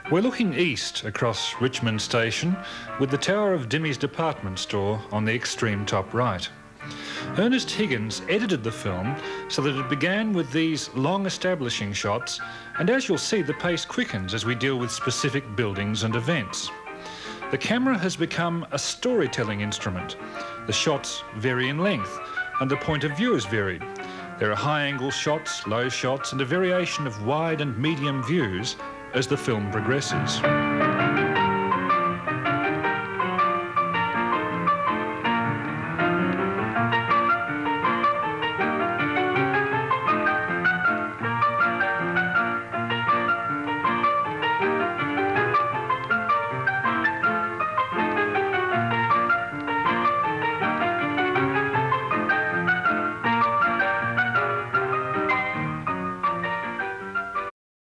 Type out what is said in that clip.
We're looking east across Richmond Station with the tower of Dimmy's department store on the extreme top right. Ernest Higgins edited the film so that it began with these long establishing shots, and as you'll see, the pace quickens as we deal with specific buildings and events. The camera has become a storytelling instrument. The shots vary in length and the point of view is varied. There are high-angle shots, low shots and a variation of wide and medium views as the film progresses.